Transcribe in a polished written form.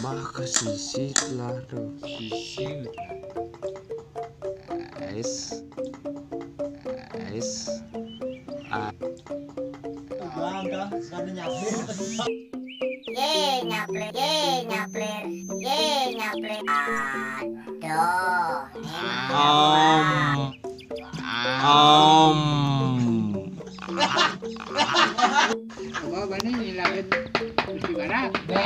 Maka sisitlah tuh. Sisil. S S A. Bangga, sekarang nyapir. Nyapler. Aduh, Apa bani nilai di mana? Be.